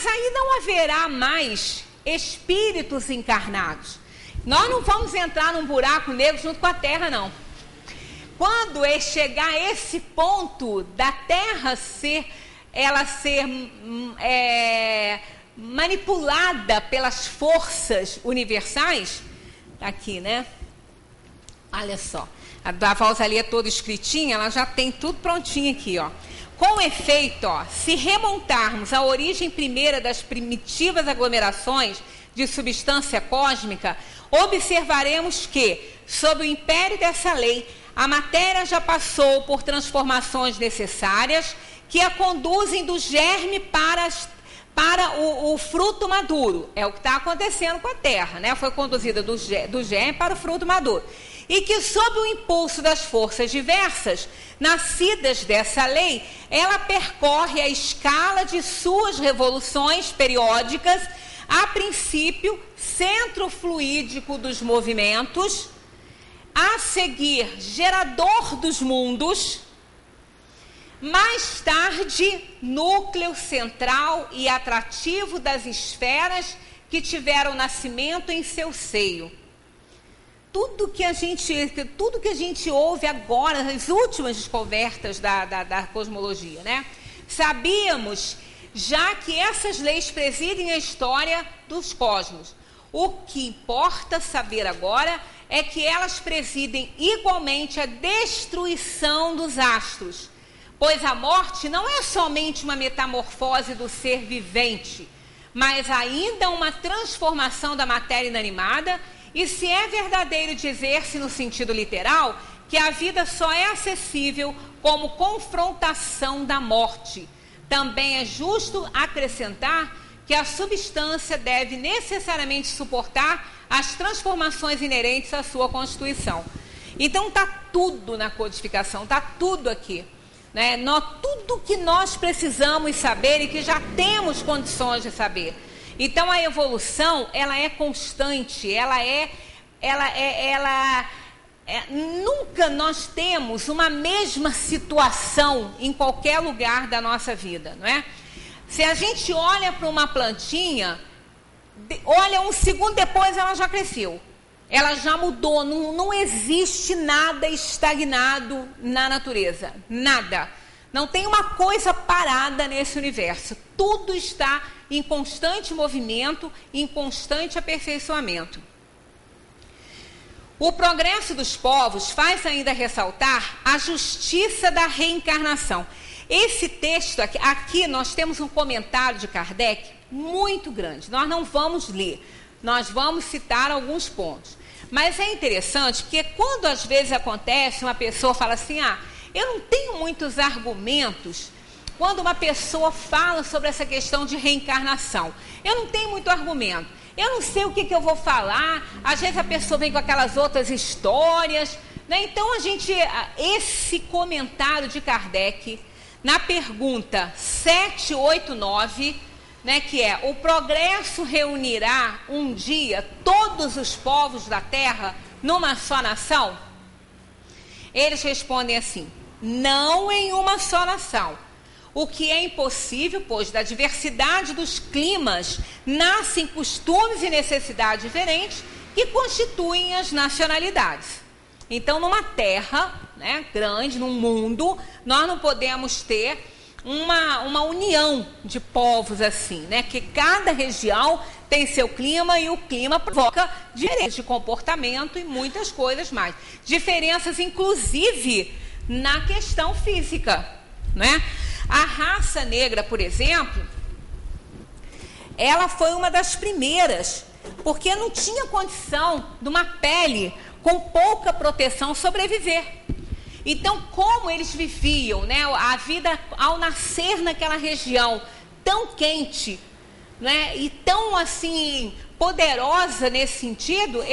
Mas aí não haverá mais espíritos encarnados. Nós não vamos entrar num buraco negro junto com a Terra, não. Quando chegar a esse ponto da Terra ser manipulada pelas forças universais, tá aqui, né? Olha só, a da Valsa ali é toda escritinha, ela já tem tudo prontinho aqui, ó. Com efeito, ó, se remontarmos à origem primeira das primitivas aglomerações de substância cósmica, observaremos que, sob o império dessa lei, a matéria já passou por transformações necessárias que a conduzem do germe para o fruto maduro. É o que está acontecendo com a Terra, né? Foi conduzida do germe para o fruto maduro. E que, sob o impulso das forças diversas, nascidas dessa lei, ela percorre a escala de suas revoluções periódicas, a princípio, centro fluídico dos movimentos, a seguir, gerador dos mundos, mais tarde, núcleo central e atrativo das esferas que tiveram nascimento em seu seio. Tudo que a gente ouve agora, as últimas descobertas da cosmologia, né? Sabíamos já que essas leis presidem a história dos cosmos. O que importa saber agora é que elas presidem igualmente a destruição dos astros, pois a morte não é somente uma metamorfose do ser vivente, mas ainda uma transformação da matéria inanimada. E se é verdadeiro dizer-se no sentido literal que a vida só é acessível como confrontação da morte, também é justo acrescentar que a substância deve necessariamente suportar as transformações inerentes à sua constituição. Então está tudo na codificação, está tudo aqui, né? Tudo que nós precisamos saber e que já temos condições de saber. Então a evolução, ela é constante, nunca nós temos uma mesma situação em qualquer lugar da nossa vida, não é? Se a gente olha para uma plantinha, olha um segundo depois ela já cresceu, ela já mudou, não existe nada estagnado na natureza, nada. Não tem uma coisa parada nesse universo. Tudo está em constante movimento, em constante aperfeiçoamento. O progresso dos povos faz ainda ressaltar a justiça da reencarnação. Esse texto aqui nós temos um comentário de Kardec muito grande. Nós não vamos ler, nós vamos citar alguns pontos. Mas é interessante porque quando às vezes acontece, uma pessoa fala assim, eu não tenho muitos argumentos quando uma pessoa fala sobre essa questão de reencarnação. Eu não tenho muito argumento. Eu não sei o que eu vou falar. Às vezes a pessoa vem com aquelas outras histórias, né? Então, esse comentário de Kardec, na pergunta 789, né, que é: o progresso reunirá um dia todos os povos da Terra numa só nação? Eles respondem assim: não em uma só nação. O que é impossível, pois da diversidade dos climas nascem costumes e necessidades diferentes que constituem as nacionalidades. Então, numa terra, né, grande, num mundo, nós não podemos ter uma união de povos assim, né? Que cada região tem seu clima e o clima provoca diferenças de comportamento e muitas coisas mais. Diferenças, inclusive, na questão física, né? A raça negra, por exemplo, ela foi uma das primeiras, porque não tinha condição de uma pele com pouca proteção sobreviver. Então, como eles viviam, né, a vida ao nascer naquela região tão quente, né, e tão assim poderosa nesse sentido,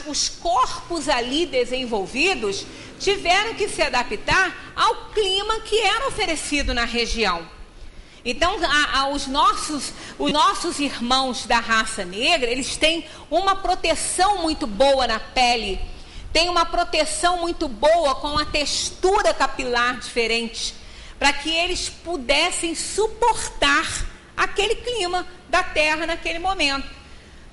os corpos ali desenvolvidos tiveram que se adaptar ao clima que era oferecido na região. Então, os nossos irmãos da raça negra, eles têm uma proteção muito boa na pele, tem uma proteção muito boa com a textura capilar diferente, para que eles pudessem suportar aquele clima clima da Terra naquele momento,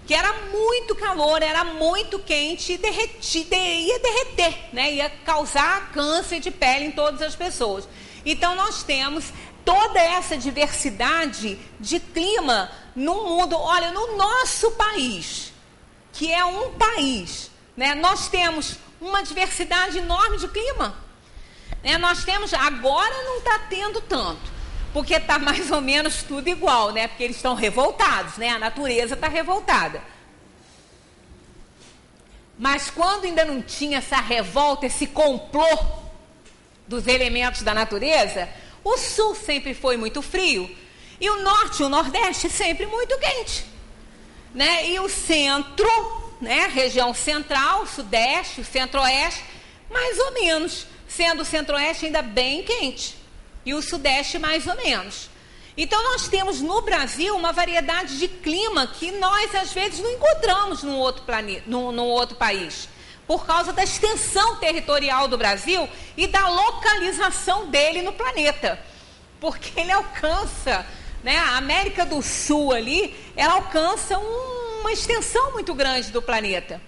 que era muito calor, era muito quente e ia derreter, né? Ia causar câncer de pele em todas as pessoas. Então nós temos toda essa diversidade de clima no mundo. Olha, no nosso país, que é um país, né? Nós temos uma diversidade enorme de clima. Né? Nós temos, agora não está tendo tanto, porque está mais ou menos tudo igual, né? Porque eles estão revoltados, né? A natureza está revoltada. Mas quando ainda não tinha essa revolta, esse complô dos elementos da natureza, o sul sempre foi muito frio, e o norte e o nordeste sempre muito quente, né? E o centro, né? Região central, sudeste, o centro-oeste, mais ou menos, sendo o centro-oeste ainda bem quente, e o sudeste mais ou menos. Então nós temos no Brasil uma variedade de clima que nós às vezes não encontramos num outro planeta, num outro país, por causa da extensão territorial do Brasil e da localização dele no planeta, porque ele alcança, né, a América do Sul ali, ela alcança uma extensão muito grande do planeta.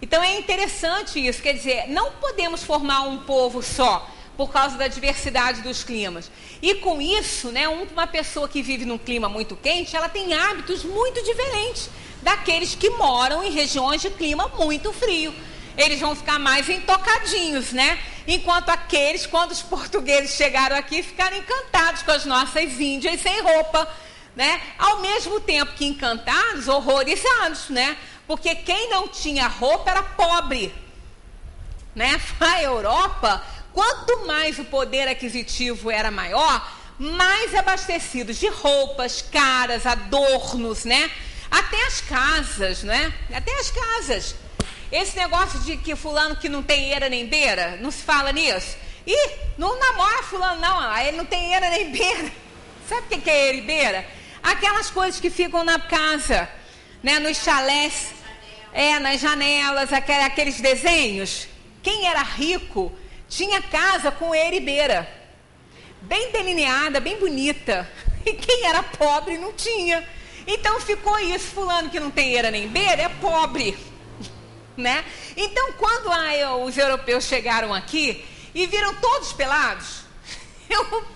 Então é interessante isso, quer dizer, não podemos formar um povo só por causa da diversidade dos climas. E com isso, né, uma pessoa que vive num clima muito quente, ela tem hábitos muito diferentes daqueles que moram em regiões de clima muito frio. Eles vão ficar mais intocadinhos, né? Enquanto aqueles, quando os portugueses chegaram aqui, ficaram encantados com as nossas índias sem roupa, né? Ao mesmo tempo que encantados, horrorizados, né? Porque quem não tinha roupa era pobre, né? A Europa, quanto mais o poder aquisitivo era maior, mais abastecidos de roupas caras, adornos, né? Até as casas, né? Até as casas. Esse negócio de que fulano que não tem eira nem beira, não se fala nisso? Ih, não namora fulano não, ele não tem eira nem beira. Sabe o que é eira e beira? Aquelas coisas que ficam na casa, né? Nos chalés, nas janelas, aqueles desenhos. Quem era rico tinha casa com eira e beira, bem delineada, bem bonita. E quem era pobre não tinha. Então ficou isso, fulano que não tem eira nem beira é pobre, né? Então quando os europeus chegaram aqui e viram todos pelados,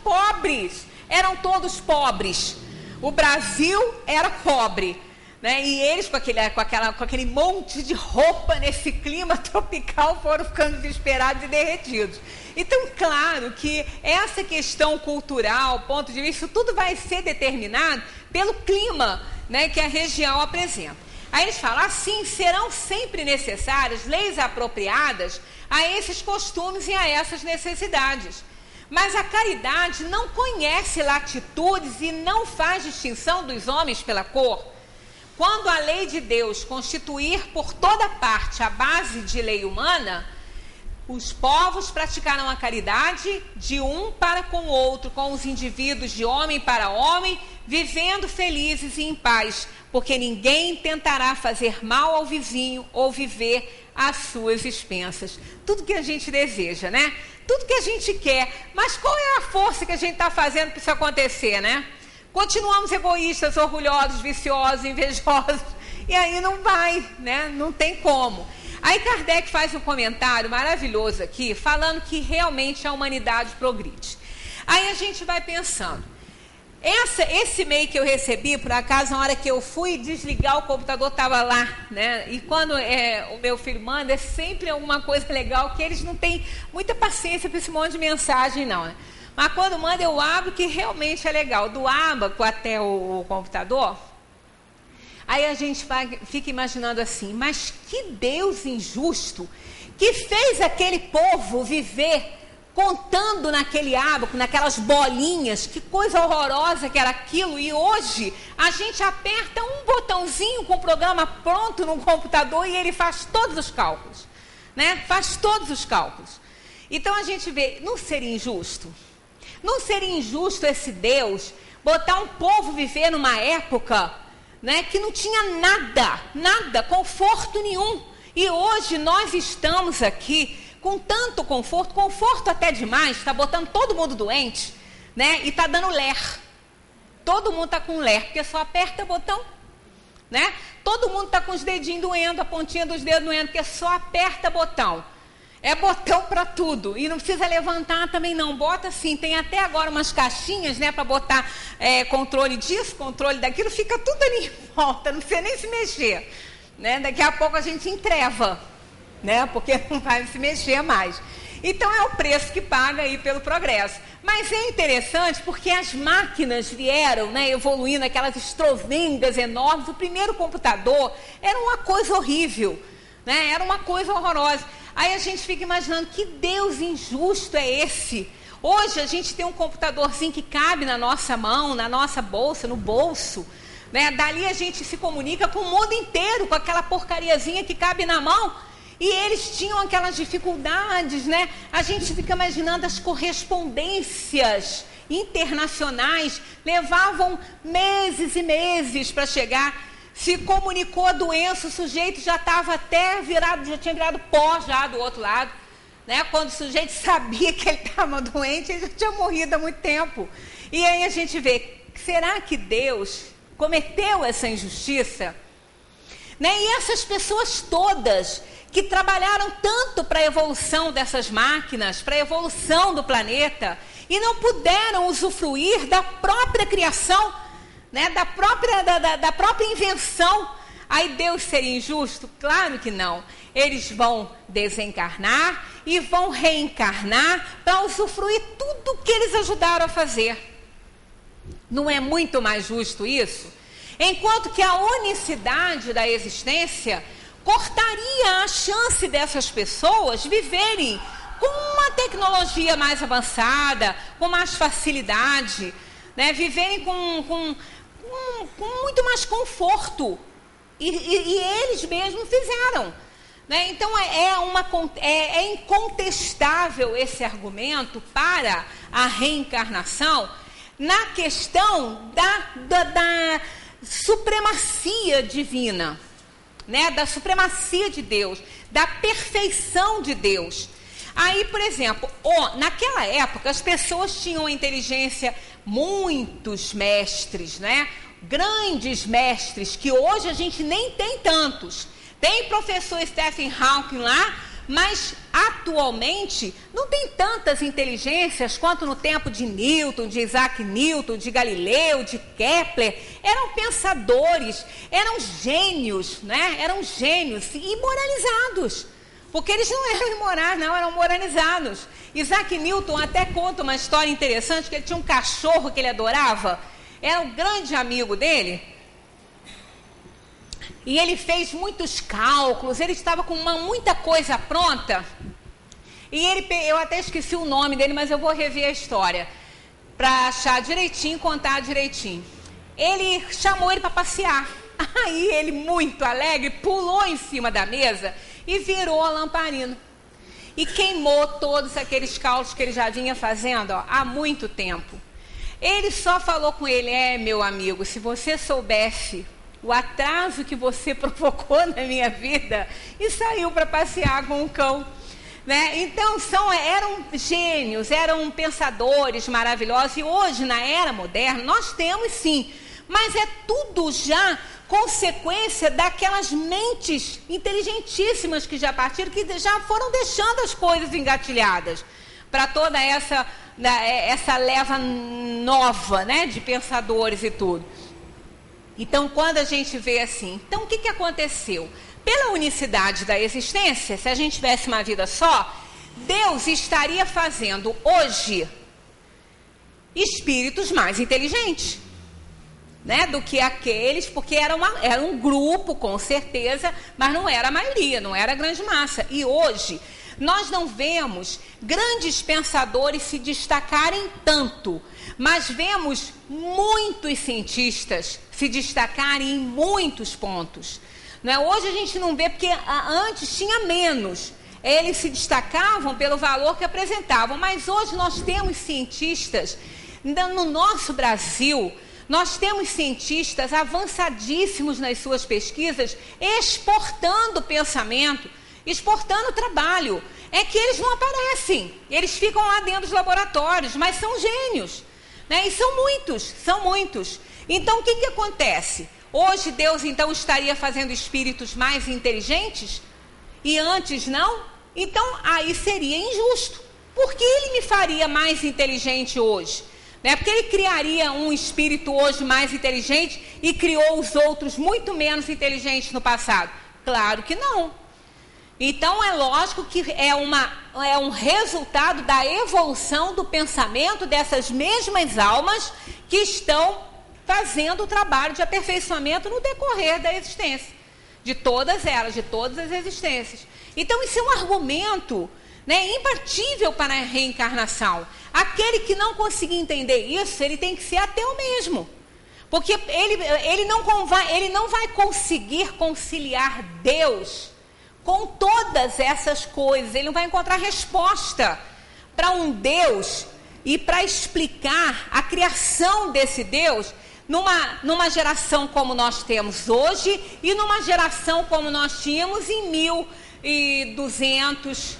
pobres, eram todos pobres. O Brasil era pobre, né? E eles com aquele monte de roupa nesse clima tropical foram ficando desesperados e derretidos. Então, claro que essa questão cultural, ponto de vista, isso tudo vai ser determinado pelo clima, né, que a região apresenta. Aí eles falam assim, serão sempre necessárias leis apropriadas a esses costumes e a essas necessidades. Mas a caridade não conhece latitudes e não faz distinção dos homens pela cor. Quando a lei de Deus constituir por toda parte a base de lei humana, os povos praticarão a caridade de um para com o outro, com os indivíduos de homem para homem, vivendo felizes e em paz, porque ninguém tentará fazer mal ao vizinho ou viver às suas expensas. Tudo que a gente deseja, né? Tudo que a gente quer, mas qual é a força que a gente está fazendo para isso acontecer, né? Continuamos egoístas, orgulhosos, viciosos, invejosos, e aí não vai, né? Não tem como. Aí Kardec faz um comentário maravilhoso aqui, falando que realmente a humanidade progride. Aí a gente vai pensando, esse e-mail que eu recebi, por acaso, na hora que eu fui desligar o computador, estava lá, né? E quando o meu filho manda, é sempre alguma coisa legal, que eles não têm muita paciência para esse monte de mensagem, não, né? Mas quando manda, eu abro, que realmente é legal. Do ábaco até o computador, aí a gente fica imaginando assim, mas que Deus injusto que fez aquele povo viver contando naquele ábaco, naquelas bolinhas, que coisa horrorosa que era aquilo, e hoje a gente aperta um botãozinho com o programa pronto no computador e ele faz todos os cálculos, né? Faz todos os cálculos. Então a gente vê, não seria injusto? Não seria injusto esse Deus botar um povo viver numa época, né, que não tinha nada, conforto nenhum, e hoje nós estamos aqui com tanto conforto até demais, está botando todo mundo doente, né? E está dando ler. Todo mundo está com ler, porque só aperta botão, né? Todo mundo está com os dedinhos doendo, a pontinha dos dedos doendo, porque só aperta botão. É botão para tudo. E não precisa levantar também não. Bota assim, tem até agora umas caixinhas, né, para botar controle disso, controle daquilo, fica tudo ali em volta, não precisa nem se mexer. Né? Daqui a pouco a gente entreva, né? Porque não vai se mexer mais. Então é o preço que paga aí pelo progresso. Mas é interessante porque as máquinas vieram, né, evoluindo, aquelas estrovengas enormes. O primeiro computador era uma coisa horrível, né? Era uma coisa horrorosa. Aí a gente fica imaginando, que Deus injusto é esse? Hoje a gente tem um computadorzinho que cabe na nossa mão, na nossa bolsa, no bolso, né? Dali a gente se comunica com o mundo inteiro, com aquela porcariazinha que cabe na mão. E eles tinham aquelas dificuldades, né? A gente fica imaginando as correspondências internacionais, levavam meses e meses para chegar. Se comunicou a doença, o sujeito já estava até virado, já tinha virado pó já do outro lado, né? Quando o sujeito sabia que ele estava doente, ele já tinha morrido há muito tempo. E aí a gente vê, será que Deus cometeu essa injustiça? Né? E essas pessoas todas que trabalharam tanto para a evolução dessas máquinas, para a evolução do planeta, e não puderam usufruir da própria criação, né? da própria invenção, aí Deus seria injusto? Claro que não. Eles vão desencarnar e vão reencarnar para usufruir tudo que eles ajudaram a fazer. Não é muito mais justo isso? Enquanto que a unicidade da existência cortaria a chance dessas pessoas viverem com uma tecnologia mais avançada, com mais facilidade, né? Viverem com muito mais conforto. E eles mesmos fizeram. Né? Então, é incontestável esse argumento para a reencarnação na questão da supremacia divina. Né, da supremacia de Deus, da perfeição de Deus. Aí, por exemplo, naquela época as pessoas tinham a inteligência, muitos mestres, né, grandes mestres, que hoje a gente nem tem tantos. Tem professor Stephen Hawking lá, mas atualmente não tem tantas inteligências quanto no tempo de Newton, de Isaac Newton, de Galileu, de Kepler. Eram pensadores, eram gênios, né? Eram gênios e moralizados, porque eles não eram imorais, não, eram moralizados. Isaac Newton até conta uma história interessante, que ele tinha um cachorro que ele adorava, era um grande amigo dele. E ele fez muitos cálculos, ele estava com muita coisa pronta. E eu até esqueci o nome dele, mas eu vou rever a história, para achar direitinho, contar direitinho. Ele chamou ele para passear. Aí ele, muito alegre, pulou em cima da mesa e virou a lamparina. E queimou todos aqueles cálculos que ele já vinha fazendo há muito tempo. Ele só falou com ele, meu amigo, se você soubesse o atraso que você provocou na minha vida, e saiu para passear com o cão. Né? Então, eram gênios, eram pensadores maravilhosos, e hoje, na era moderna, nós temos sim, mas é tudo já consequência daquelas mentes inteligentíssimas que já partiram, que já foram deixando as coisas engatilhadas, para toda essa leva nova, né, de pensadores e tudo. Então, quando a gente vê assim, então o que aconteceu? Pela unicidade da existência, se a gente tivesse uma vida só, Deus estaria fazendo hoje espíritos mais inteligentes, né, do que aqueles, porque era um grupo, com certeza, mas não era a maioria, não era a grande massa. E hoje, nós não vemos grandes pensadores se destacarem tanto, mas vemos muitos cientistas se destacarem em muitos pontos. Não é? Hoje a gente não vê, porque antes tinha menos. Eles se destacavam pelo valor que apresentavam, mas hoje nós temos cientistas, no nosso Brasil, nós temos cientistas avançadíssimos nas suas pesquisas, exportando pensamento, exportando trabalho. É que eles não aparecem, eles ficam lá dentro dos laboratórios, mas são gênios. né? E são muitos. Então, o que acontece? Hoje Deus, então, estaria fazendo espíritos mais inteligentes? E antes não? Então, aí seria injusto. Por que ele me faria mais inteligente hoje? Né? Porque ele criaria um espírito hoje mais inteligente e criou os outros muito menos inteligentes no passado? Claro que não. Então, é lógico que é um resultado da evolução do pensamento dessas mesmas almas que estão fazendo o trabalho de aperfeiçoamento no decorrer da existência. De todas elas, de todas as existências. Então, isso é um argumento, né, imbatível para a reencarnação. Aquele que não conseguir entender isso, ele tem que ser ateu mesmo. Porque ele não vai conseguir conciliar Deus com todas essas coisas. Ele não vai encontrar resposta para um Deus e para explicar a criação desse Deus numa geração como nós temos hoje e numa geração como nós tínhamos em 1200,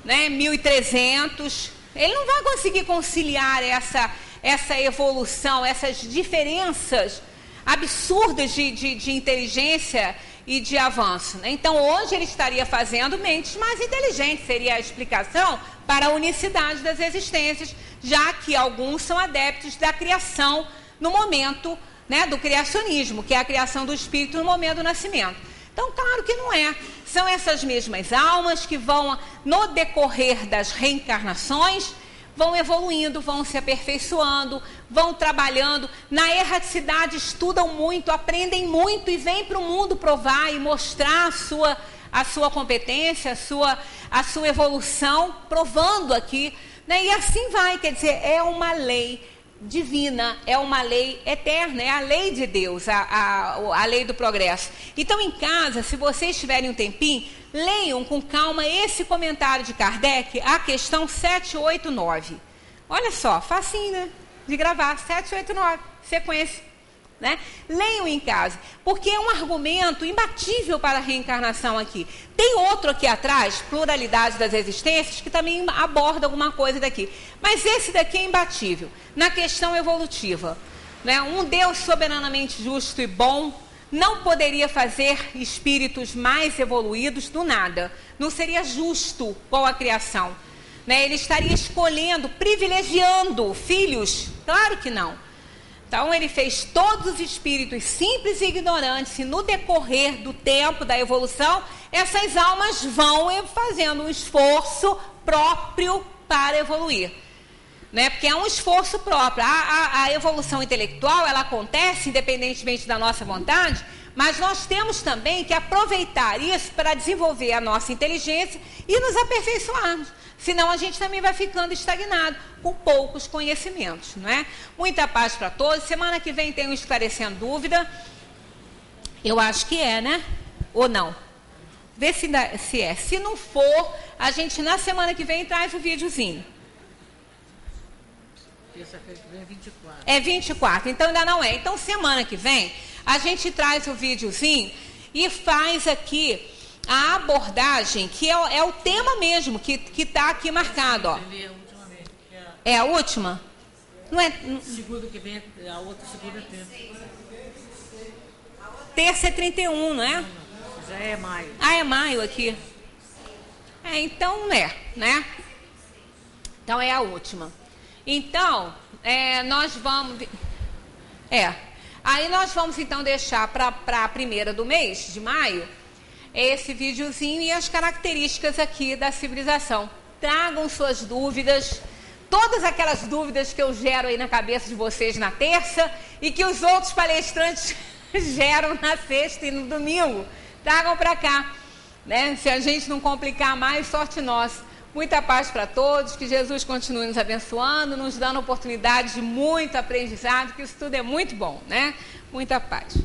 né, 1300. Ele não vai conseguir conciliar essa evolução, essas diferenças absurdas de inteligência e de avanço, né? Então, hoje ele estaria fazendo mentes mais inteligentes, seria a explicação para a unicidade das existências, já que alguns são adeptos da criação no momento, né, do criacionismo, que é a criação do espírito no momento do nascimento. Então, claro que não é. São essas mesmas almas que vão, no decorrer das reencarnações, vão evoluindo, vão se aperfeiçoando, vão trabalhando. Na erraticidade estudam muito, aprendem muito e vêm para o mundo provar e mostrar a sua competência, a sua evolução, provando aqui, né? E assim vai, quer dizer, é uma lei divina, é uma lei eterna, é a lei de Deus, a lei do progresso. Então, em casa, se vocês tiverem um tempinho, leiam com calma esse comentário de Kardec, a questão 789. Olha só, facinho, né, de gravar, 789, sequência, né? Leiam em casa, porque é um argumento imbatível para a reencarnação aqui. Tem outro aqui atrás, Pluralidade das Existências, que também aborda alguma coisa daqui. Mas esse daqui é imbatível, na questão evolutiva, né? Um Deus soberanamente justo e bom não poderia fazer espíritos mais evoluídos do nada. Não seria justo com a criação, né? Ele estaria escolhendo, privilegiando filhos? Claro que não. Então, ele fez todos os espíritos simples e ignorantes, e no decorrer do tempo da evolução, essas almas vão fazendo um esforço próprio para evoluir, né? Porque é um esforço próprio. A evolução intelectual, ela acontece independentemente da nossa vontade, mas nós temos também que aproveitar isso para desenvolver a nossa inteligência e nos aperfeiçoarmos. Senão a gente também vai ficando estagnado, com poucos conhecimentos, não é? Muita paz para todos. Semana que vem tem um Esclarecendo Dúvida. Eu acho que é, né? Ou não? Vê se é. Se não for, a gente na semana que vem traz o videozinho. Terça-feira que vem é 24. É 24, então ainda não é. Então semana que vem a gente traz o videozinho e faz aqui a abordagem, que é o tema mesmo, que está aqui marcado, ó. É a última? Não é? Segunda que vem, a outra segunda é terça. Terça é 31, não é? Não, já é maio. Ah, é maio aqui. É, então né? Então é a última. Então, nós vamos... Aí nós vamos então deixar para a primeira do mês, de maio, esse videozinho e as características aqui da civilização. Tragam suas dúvidas, todas aquelas dúvidas que eu gero aí na cabeça de vocês na terça e que os outros palestrantes geram na sexta e no domingo. Tragam para cá, né? Se a gente não complicar mais, sorte nossa. Muita paz para todos, que Jesus continue nos abençoando, nos dando oportunidade de muito aprendizado, que isso tudo é muito bom, né? Muita paz.